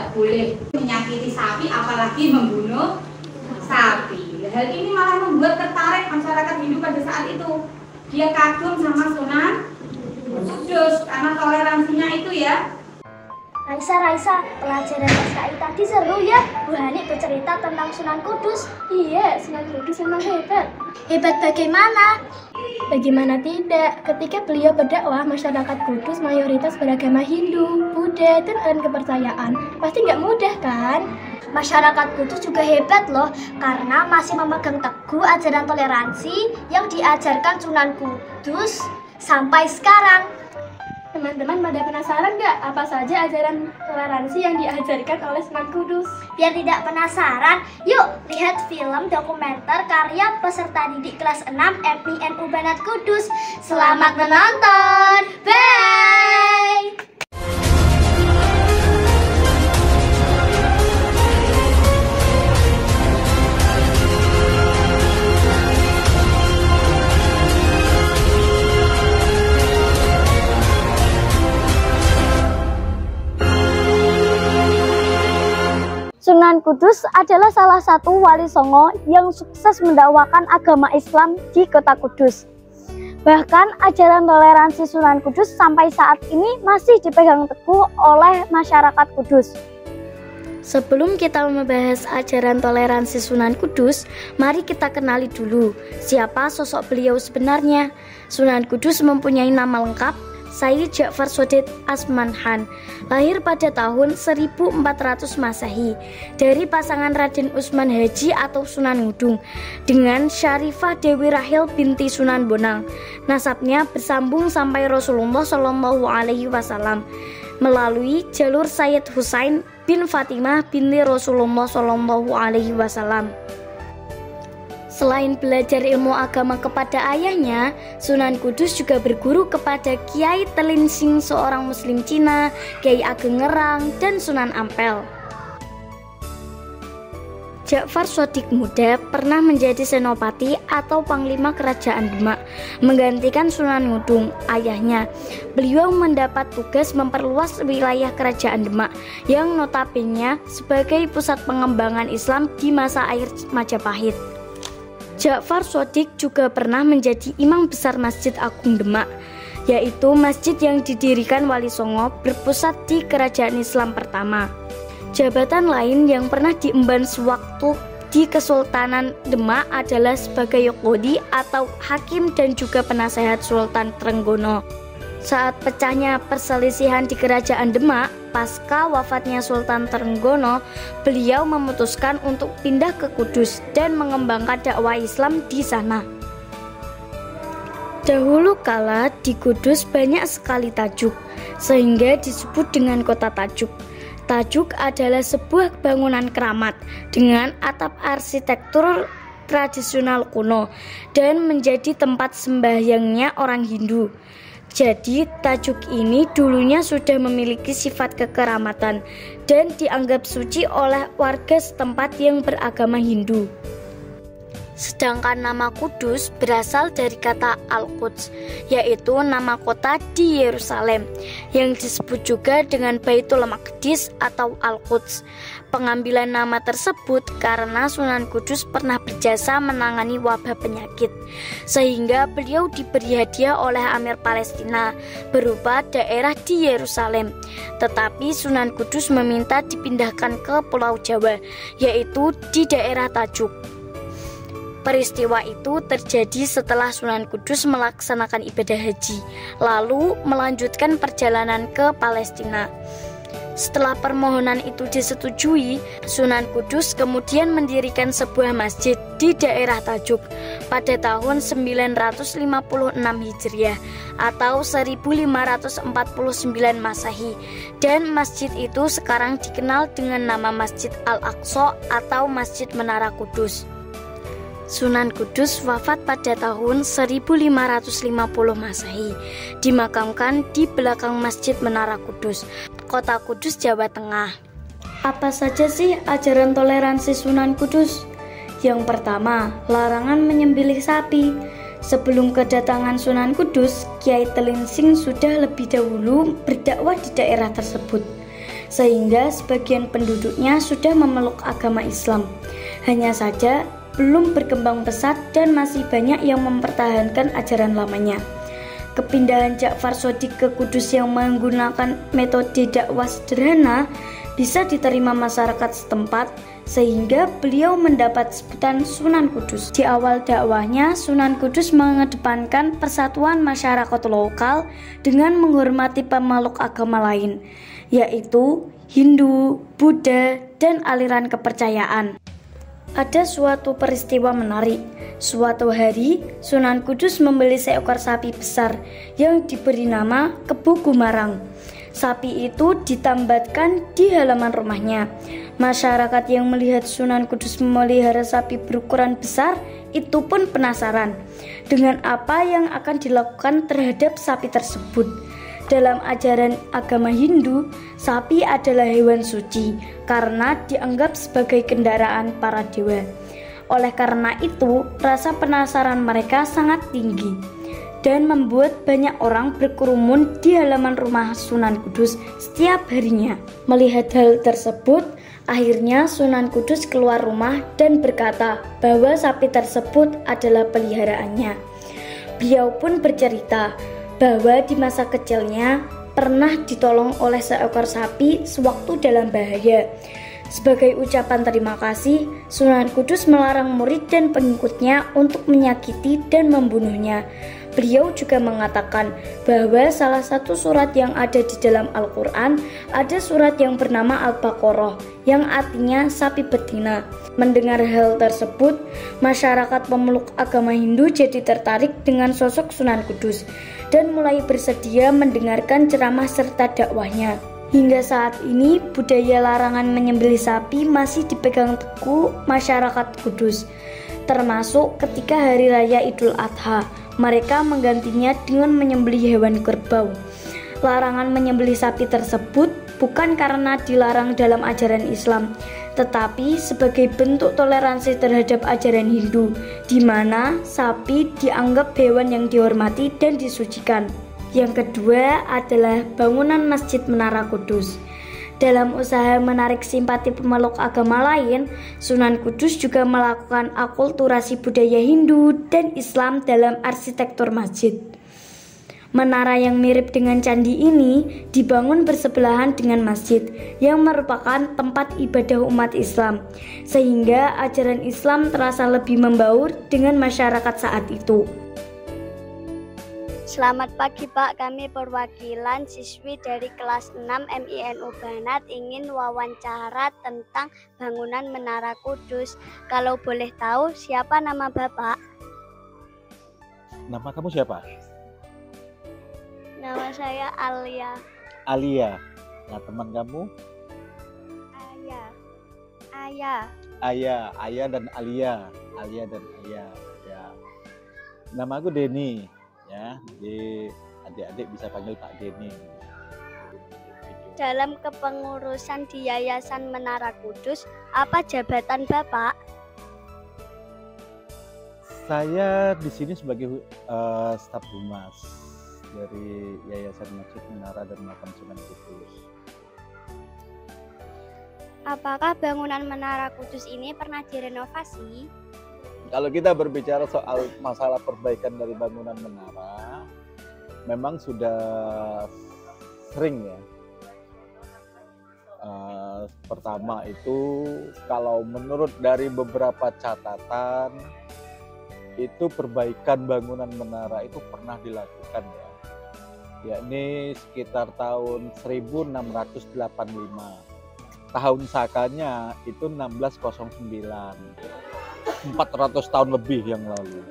tidak boleh menyakiti sapi, apalagi membunuh sapi. Hal ini malah membuat tertarik masyarakat Hindu pada saat itu. Dia kagum sama Sunan Kudus karena toleransinya itu ya. Raisa, pelajaran SKI tadi seru ya. Bu Hani bercerita tentang Sunan Kudus. Iya, Sunan Kudus memang hebat. Hebat bagaimana? Bagaimana tidak, ketika beliau berdakwah, masyarakat Kudus mayoritas beragama Hindu, Buddha, dan lain kepercayaan. Pasti nggak mudah kan? Masyarakat Kudus juga hebat loh, karena masih memegang teguh ajaran toleransi yang diajarkan Sunan Kudus sampai sekarang. Teman-teman pada penasaran nggak apa saja ajaran toleransi yang diajarkan oleh Sunan Kudus? Biar tidak penasaran, yuk lihat film dokumenter karya peserta didik kelas 6 FMI Banat Kudus. Selamat menonton, bye! Sunan Kudus adalah salah satu wali songo yang sukses mendakwakan agama Islam di kota Kudus. Bahkan ajaran toleransi Sunan Kudus sampai saat ini masih dipegang teguh oleh masyarakat Kudus. Sebelum kita membahas ajaran toleransi Sunan Kudus, mari kita kenali dulu siapa sosok beliau sebenarnya. Sunan Kudus mempunyai nama lengkap Sayyid Ja'far Shodiq Asmanhan, lahir pada tahun 1400 Masehi dari pasangan Raden Usman Haji atau Sunan Ngudung dengan Syarifah Dewi Rahil binti Sunan Bonang. Nasabnya bersambung sampai Rasulullah Shallallahu Alaihi Wasallam melalui jalur Sayyid Husain bin Fatimah binti Rasulullah Shallallahu Alaihi Wasallam. Selain belajar ilmu agama kepada ayahnya, Sunan Kudus juga berguru kepada Kiai Telinsing, seorang Muslim Cina, Kiai Ageng Ngerang, dan Sunan Ampel. Ja'far Shodiq muda pernah menjadi senopati atau panglima kerajaan Demak, menggantikan Sunan Ngudung, ayahnya. Beliau mendapat tugas memperluas wilayah kerajaan Demak yang notabene sebagai pusat pengembangan Islam di masa akhir Majapahit. Ja'far Shodiq juga pernah menjadi imam besar Masjid Agung Demak, yaitu masjid yang didirikan Wali Songo berpusat di Kerajaan Islam pertama. Jabatan lain yang pernah diemban sewaktu di Kesultanan Demak adalah sebagai qodhi atau hakim dan juga penasehat Sultan Trenggono. Saat pecahnya perselisihan di Kerajaan Demak, pasca wafatnya Sultan Trenggono, beliau memutuskan untuk pindah ke Kudus dan mengembangkan dakwah Islam di sana. Dahulu kala di Kudus banyak sekali tajuk, sehingga disebut dengan kota tajuk. Tajuk adalah sebuah bangunan keramat dengan atap arsitektur tradisional kuno dan menjadi tempat sembahyangnya orang Hindu. Jadi tajuk ini dulunya sudah memiliki sifat kekeramatan dan dianggap suci oleh warga setempat yang beragama Hindu. Sedangkan nama Kudus berasal dari kata Al-Quds, yaitu nama kota di Yerusalem, yang disebut juga dengan Baitul Maqdis atau Al-Quds. Pengambilan nama tersebut karena Sunan Kudus pernah berjasa menangani wabah penyakit, sehingga beliau diberi hadiah oleh Amir Palestina berupa daerah di Yerusalem. Tetapi Sunan Kudus meminta dipindahkan ke Pulau Jawa, yaitu di daerah Tajuk. Peristiwa itu terjadi setelah Sunan Kudus melaksanakan ibadah haji, lalu melanjutkan perjalanan ke Palestina. Setelah permohonan itu disetujui, Sunan Kudus kemudian mendirikan sebuah masjid di daerah Tajuk pada tahun 956 Hijriah atau 1549 Masehi, dan masjid itu sekarang dikenal dengan nama Masjid Al-Aqsa atau Masjid Menara Kudus. Sunan Kudus wafat pada tahun 1550 Masehi, dimakamkan di belakang Masjid Menara Kudus, Kota Kudus, Jawa Tengah. Apa saja sih ajaran toleransi Sunan Kudus? Yang pertama, larangan menyembelih sapi. Sebelum kedatangan Sunan Kudus, Kiai Telinsing sudah lebih dahulu berdakwah di daerah tersebut. sehingga sebagian penduduknya sudah memeluk agama Islam. Hanya saja belum berkembang pesat dan masih banyak yang mempertahankan ajaran lamanya. Kepindahan Ja'far Shadiq ke Kudus yang menggunakan metode dakwah sederhana bisa diterima masyarakat setempat, sehingga beliau mendapat sebutan Sunan Kudus. Di awal dakwahnya, Sunan Kudus mengedepankan persatuan masyarakat lokal dengan menghormati pemeluk agama lain, yaitu Hindu, Buddha, dan aliran kepercayaan. Ada suatu peristiwa menarik. Suatu hari, Sunan Kudus membeli seekor sapi besar yang diberi nama Kebu Gumarang. Sapi itu ditambatkan di halaman rumahnya. Masyarakat yang melihat Sunan Kudus memelihara sapi berukuran besar itu pun penasaran dengan apa yang akan dilakukan terhadap sapi tersebut. Dalam ajaran agama Hindu, sapi adalah hewan suci karena dianggap sebagai kendaraan para dewa. Oleh karena itu, rasa penasaran mereka sangat tinggi dan membuat banyak orang berkerumun di halaman rumah Sunan Kudus setiap harinya. Melihat hal tersebut, akhirnya Sunan Kudus keluar rumah dan berkata bahwa sapi tersebut adalah peliharaannya. Beliau pun bercerita bahwa di masa kecilnya pernah ditolong oleh seekor sapi sewaktu dalam bahaya. Sebagai ucapan terima kasih, Sunan Kudus melarang murid dan pengikutnya untuk menyakiti dan membunuhnya. Beliau juga mengatakan bahwa salah satu surat yang ada di dalam Al-Quran ada surat yang bernama Al-Baqarah, yang artinya sapi betina. Mendengar hal tersebut, masyarakat pemeluk agama Hindu jadi tertarik dengan sosok Sunan Kudus dan mulai bersedia mendengarkan ceramah serta dakwahnya. Hingga saat ini, budaya larangan menyembelih sapi masih dipegang teguh masyarakat Kudus, termasuk ketika Hari Raya Idul Adha. Mereka menggantinya dengan menyembelih hewan kerbau. Larangan menyembelih sapi tersebut bukan karena dilarang dalam ajaran Islam, tetapi sebagai bentuk toleransi terhadap ajaran Hindu, di mana sapi dianggap hewan yang dihormati dan disucikan. Yang kedua adalah bangunan Masjid Menara Kudus. Dalam usaha menarik simpati pemeluk agama lain, Sunan Kudus juga melakukan akulturasi budaya Hindu dan Islam dalam arsitektur masjid. Menara yang mirip dengan candi ini dibangun bersebelahan dengan masjid yang merupakan tempat ibadah umat Islam, sehingga ajaran Islam terasa lebih membaur dengan masyarakat saat itu. Selamat pagi Pak, kami perwakilan siswi dari kelas 6 MINU Banat ingin wawancara tentang bangunan Menara Kudus. Kalau boleh tahu, siapa nama Bapak? Nama kamu siapa? Nama saya Alia. Alia. Nah, teman kamu? Ayah dan Alia. Alia dan Ayah. Ya. Nama aku Denny. Ya, jadi adik-adik bisa panggil Pak Denny. Dalam kepengurusan di Yayasan Menara Kudus, apa jabatan Bapak? Saya di sini sebagai staf humas dari Yayasan Masjid Menara dan Makam Sunan Kudus. Apakah bangunan Menara Kudus ini pernah direnovasi? Kalau kita berbicara soal masalah perbaikan dari bangunan menara, memang sudah sering ya. Pertama itu, kalau menurut dari beberapa catatan, itu perbaikan bangunan menara itu pernah dilakukan ya. Yakni sekitar tahun 1685. Tahun sakanya itu 1609. 400 tahun lebih yang lalu.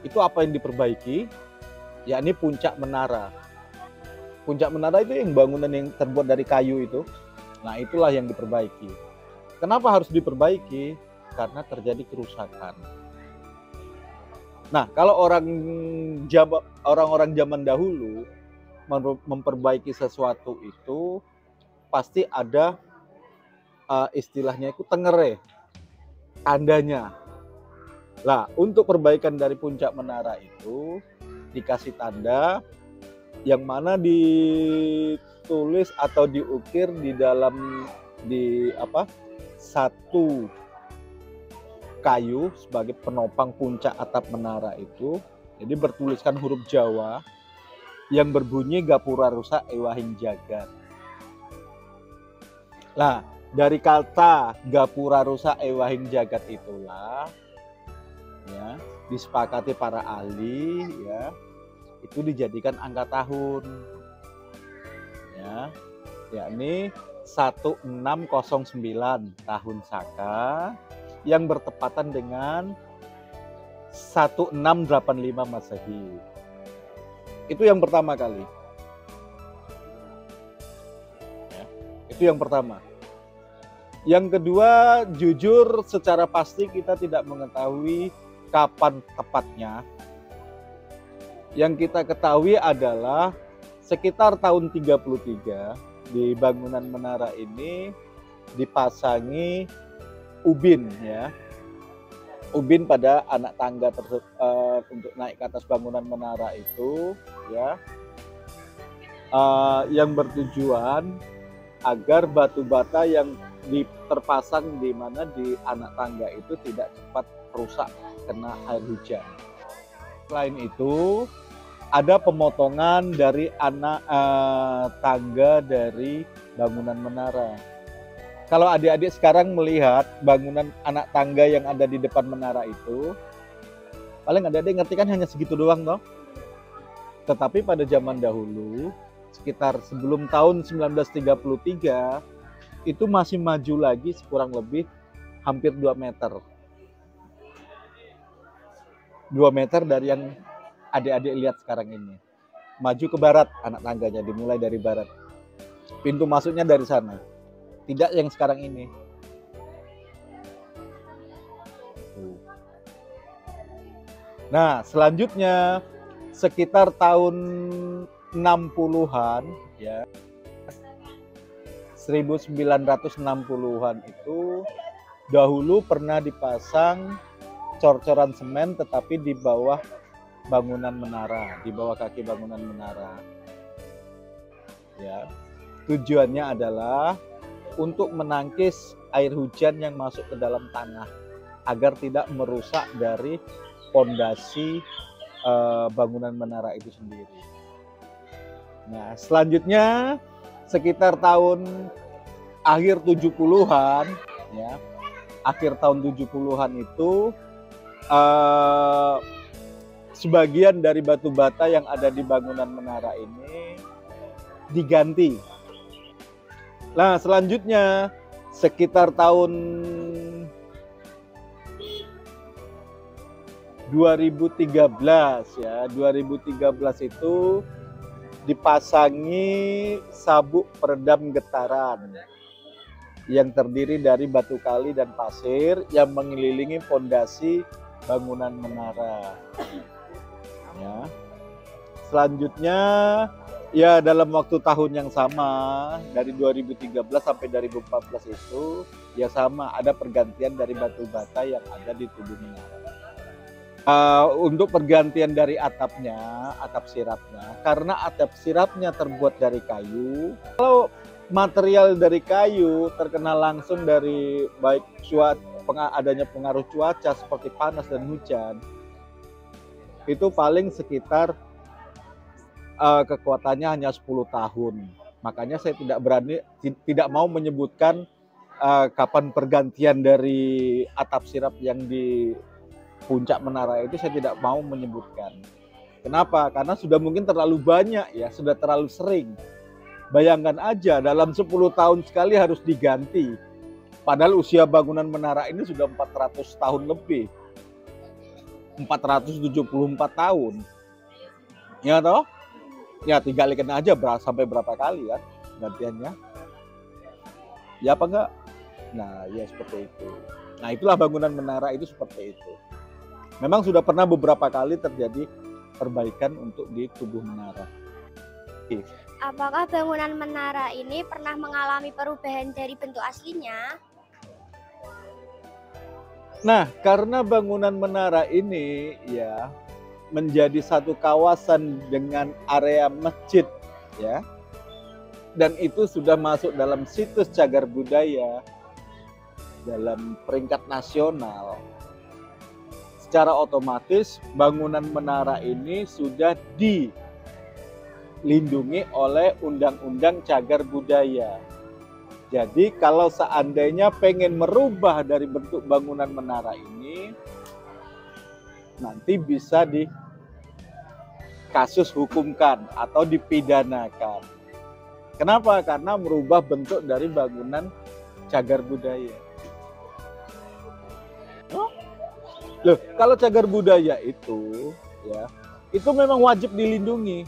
Itu apa yang diperbaiki? Yakni puncak menara. Puncak menara itu yang bangunan yang terbuat dari kayu itu. Nah, itulah yang diperbaiki. Kenapa harus diperbaiki? Karena terjadi kerusakan. Nah, kalau orang-orang zaman dahulu memperbaiki sesuatu itu pasti ada istilahnya itu tengere, tandanya. Lah, untuk perbaikan dari puncak menara itu dikasih tanda yang mana ditulis atau diukir di dalam satu kayu sebagai penopang puncak atap menara itu. Jadi bertuliskan huruf Jawa yang berbunyi Gapura rusak ewahing jagat. Nah, dari kata Gapura rusak ewahing jagat itulah ya disepakati para ahli ya itu dijadikan angka tahun ya, yakni 1609 tahun Saka yang bertepatan dengan 1685 Masehi. Itu yang pertama kali. Ya, itu yang pertama. Yang kedua, jujur secara pasti kita tidak mengetahui kapan tepatnya. Yang kita ketahui adalah sekitar tahun 33 di bangunan menara ini dipasangi ubin ya. Ubin pada anak tangga untuk naik ke atas bangunan menara itu ya. Yang bertujuan agar batu bata yang terpasang di mana di anak tangga itu tidak cepat rusak kena air hujan. Selain itu ada pemotongan dari anak tangga dari bangunan menara. Kalau adik-adik sekarang melihat bangunan anak tangga yang ada di depan menara itu, paling adik-adik ngerti kan hanya segitu doang toh. Tetapi pada zaman dahulu, sekitar sebelum tahun 1933, itu masih maju lagi kurang lebih hampir 2 meter. 2 meter dari yang adik-adik lihat sekarang ini. Maju ke barat anak tangganya, dimulai dari barat. Pintu masuknya dari sana. Tidak yang sekarang ini. Nah, selanjutnya sekitar tahun 60-an ya. 1960-an itu dahulu pernah dipasang cor-coran semen tetapi di bawah bangunan menara, di bawah kaki bangunan menara. Ya. Tujuannya adalah untuk menangkis air hujan yang masuk ke dalam tanah agar tidak merusak dari pondasi bangunan menara itu sendiri. Nah, selanjutnya sekitar tahun akhir 70-an ya. Akhir tahun 70-an itu sebagian dari batu bata yang ada di bangunan menara ini diganti. Nah, selanjutnya sekitar tahun 2013 ya, 2013 itu dipasangi sabuk peredam getaran yang terdiri dari batu kali dan pasir yang mengelilingi fondasi bangunan menara. Ya. Selanjutnya ya dalam waktu tahun yang sama dari 2013 sampai 2014 itu ya sama ada pergantian dari batu bata yang ada di tubuh menara. Untuk pergantian dari atapnya, atap sirapnya, karena atap sirapnya terbuat dari kayu. Kalau material dari kayu terkena langsung dari baik adanya pengaruh cuaca seperti panas dan hujan, itu paling sekitar kekuatannya hanya 10 tahun. Makanya saya tidak mau menyebutkan kapan pergantian dari atap sirap yang di puncak menara itu, saya tidak mau menyebutkan. Kenapa? Karena sudah mungkin terlalu banyak ya, sudah terlalu sering. Bayangkan aja dalam 10 tahun sekali harus diganti. Padahal usia bangunan menara ini sudah 400 tahun lebih. 474 tahun. Ya toh? Ya tinggal ikan aja sampai berapa kali kan gantiannya. Ya apa enggak? Nah, ya seperti itu. Nah, itulah bangunan menara itu seperti itu. Memang sudah pernah beberapa kali terjadi perbaikan untuk di tubuh menara. Apakah bangunan menara ini pernah mengalami perubahan dari bentuk aslinya? Nah, karena bangunan menara ini ya menjadi satu kawasan dengan area masjid, ya. Dan itu sudah masuk dalam situs cagar budaya dalam peringkat nasional. Secara otomatis bangunan menara ini sudah dilindungi oleh Undang-Undang Cagar Budaya. Jadi kalau seandainya pengen merubah dari bentuk bangunan menara ini, nanti bisa dikasus hukumkan atau dipidanakan. Kenapa? Karena merubah bentuk dari bangunan cagar budaya. Loh, kalau cagar budaya itu, ya, itu memang wajib dilindungi.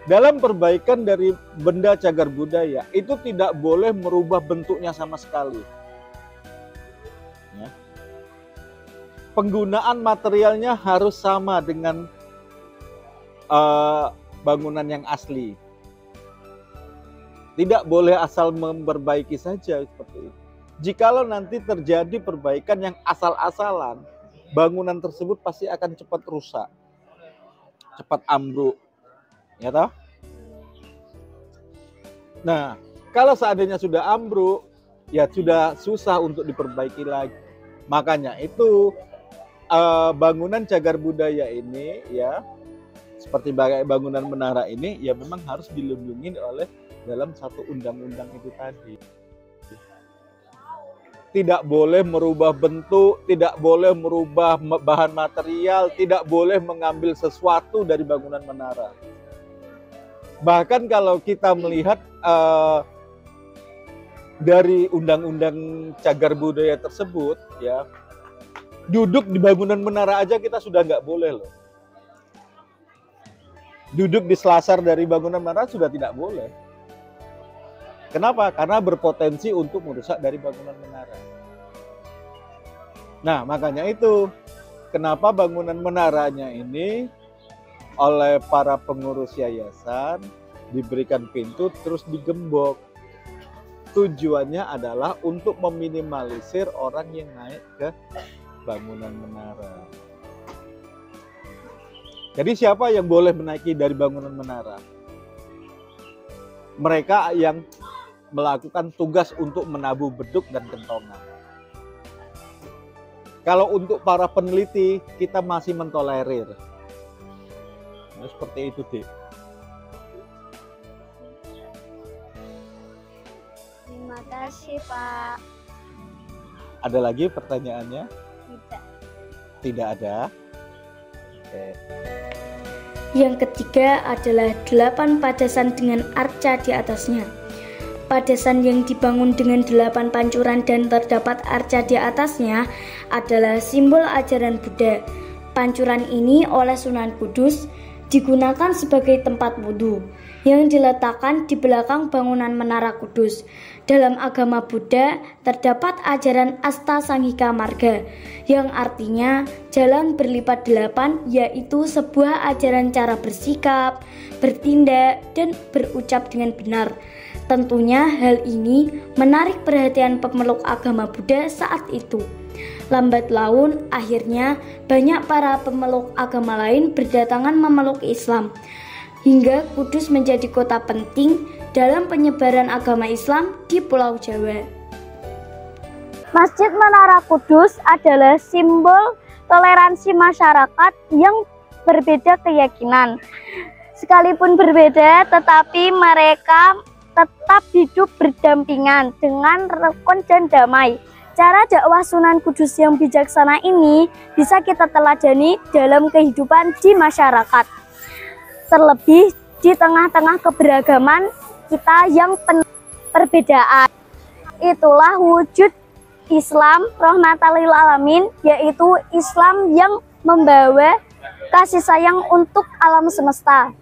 Dalam perbaikan dari benda cagar budaya, itu tidak boleh merubah bentuknya sama sekali. Ya. Penggunaan materialnya harus sama dengan bangunan yang asli. Tidak boleh asal memperbaiki saja seperti itu. Jikalau nanti terjadi perbaikan yang asal-asalan, bangunan tersebut pasti akan cepat rusak, cepat ambruk, ya toh? Nah, kalau seandainya sudah ambruk, ya sudah susah untuk diperbaiki lagi. Makanya itu bangunan cagar budaya ini, ya, seperti bangunan menara ini, ya memang harus dilindungi oleh dalam satu undang-undang itu tadi. Tidak boleh merubah bentuk, tidak boleh merubah bahan material, tidak boleh mengambil sesuatu dari bangunan menara. Bahkan kalau kita melihat dari undang-undang cagar budaya tersebut, ya, duduk di bangunan menara aja kita sudah nggak boleh loh. Duduk di selasar dari bangunan menara sudah tidak boleh. Kenapa? Karena berpotensi untuk merusak dari bangunan menara. Nah, makanya itu kenapa bangunan menaranya ini oleh para pengurus yayasan diberikan pintu terus digembok. Tujuannya adalah untuk meminimalisir orang yang naik ke bangunan menara. Jadi siapa yang boleh menaiki dari bangunan menara? Mereka yang melakukan tugas untuk menabuh beduk dan kentongan. Kalau untuk para peneliti, kita masih mentolerir. Nah, seperti itu, Dik. Terima kasih, Pak. Ada lagi pertanyaannya? Tidak. Tidak ada. Oke. Yang ketiga adalah 8 padasan dengan arca di atasnya. Padasan yang dibangun dengan 8 pancuran dan terdapat arca di atasnya adalah simbol ajaran Buddha. Pancuran ini oleh Sunan Kudus digunakan sebagai tempat wudhu yang diletakkan di belakang bangunan Menara Kudus. Dalam agama Buddha terdapat ajaran Asta Sanghika Marga yang artinya jalan berlipat 8, yaitu sebuah ajaran cara bersikap, bertindak, dan berucap dengan benar. Tentunya hal ini menarik perhatian pemeluk agama Buddha saat itu. Lambat laun, akhirnya banyak para pemeluk agama lain berdatangan memeluk Islam, hingga Kudus menjadi kota penting dalam penyebaran agama Islam di Pulau Jawa. Masjid Menara Kudus adalah simbol toleransi masyarakat yang berbeda keyakinan. Sekalipun berbeda, tetapi mereka tetap hidup berdampingan dengan rukun dan damai. Cara dakwah Sunan Kudus yang bijaksana ini bisa kita teladani dalam kehidupan di masyarakat. Terlebih di tengah-tengah keberagaman kita yang perbedaan. Itulah wujud Islam rahmatan lil alamin, yaitu Islam yang membawa kasih sayang untuk alam semesta.